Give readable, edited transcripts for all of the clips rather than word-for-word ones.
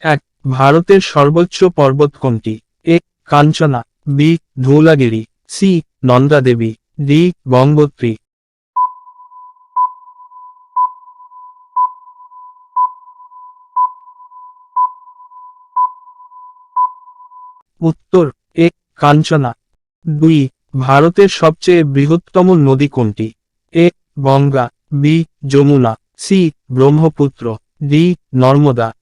এক, ভারতের সর্বোচ্চ পর্বত কোনটি? A, Kanchana, B, Dhaulagiri, C, Nanda Devi, D, Gangotri. উত্তর এ, কাঞ্চনা। দুই, ভারতের সবচেয়ে বৃহত্তম নদী কোনটি? A, Ganga, B, Yamuna, C, Brahmaputra, D, Narmada.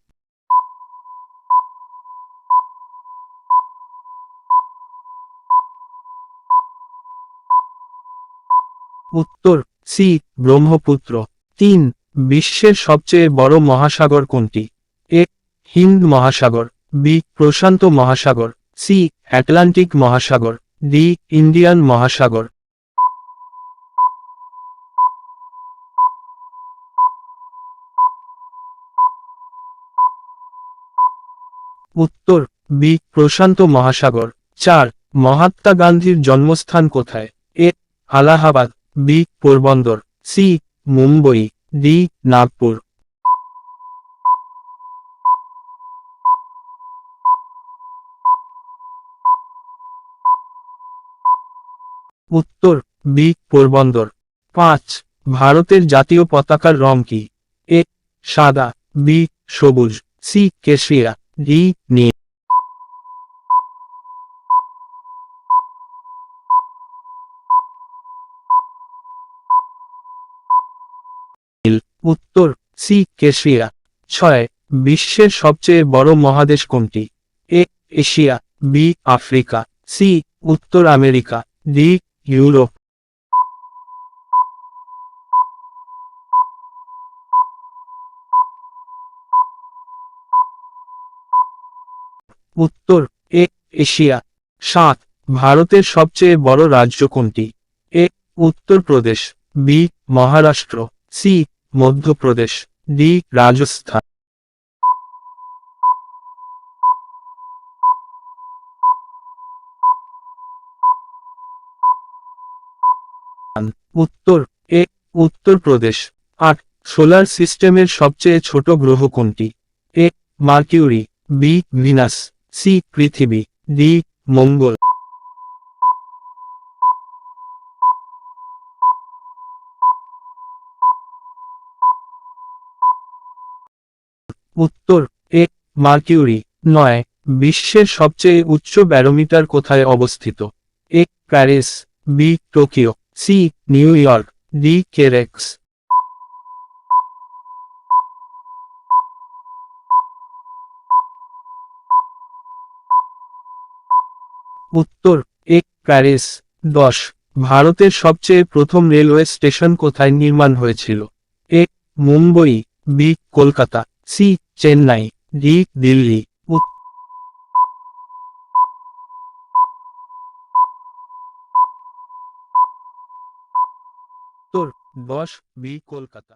উত্তর সি, ব্রহ্মপুত্র। তিন, বিশ্বের সবচেয়ে বড় মহাসাগর কোনটি? এ, হিন্দ মহাসাগর, বি, প্রশান্ত মহাসাগর, সি, আটলান্টিক মহাসাগর, ডি, ইন্ডিয়ান মহাসাগর। উত্তর বি, প্রশান্ত মহাসাগর। চার, মহাত্মা গান্ধীর জন্মস্থান কোথায়? A, Allahabad, B, Porbandar, C, Mumbai, D, Nagpur. উত্তর বি, পোরবন্দর। পাঁচ, ভারতের জাতীয় পতাকার রং কি? এ, সাদা, বি, সবুজ, সি, কেশরিয়া, ডি, নীল। উত্তর সি, কেশরিয়া। ছয়, বিশ্বের সবচেয়ে বড় মহাদেশ কোনটি? A, Asia, B, Africa, C, উত্তর আমেরিকা, ডি, ইউরোপ। উত্তর এ, এশিয়া। সাত, ভারতের সবচেয়ে বড় রাজ্য কোনটি? A, Uttar Pradesh, B, Maharashtra, C, Madhya Pradesh, D, Rajasthan. উত্তর এ, উত্তরপ্রদেশ। আট, সোলার সিস্টেমের সবচেয়ে ছোট গ্রহ কোনটি? এ, মার্কিউরি, বি, ভিনাস, সি, পৃথিবী, ডি, মঙ্গল। উত্তর এ, মার্কিউরি। নয়, বিশ্বের সবচেয়ে উচ্চ ব্যারোমিটার কোথায় অবস্থিত? A, Paris, B, Tokyo, C, New York, D, কেরেক্স। উত্তর এ, প্যারিস। দশ, ভারতের সবচেয়ে প্রথম রেলওয়ে স্টেশন কোথায় নির্মাণ হয়েছিল? A, Mumbai, B, Kolkata, C, Chennai, D, Delhi. উত্তর 10, বি, কলকাতা।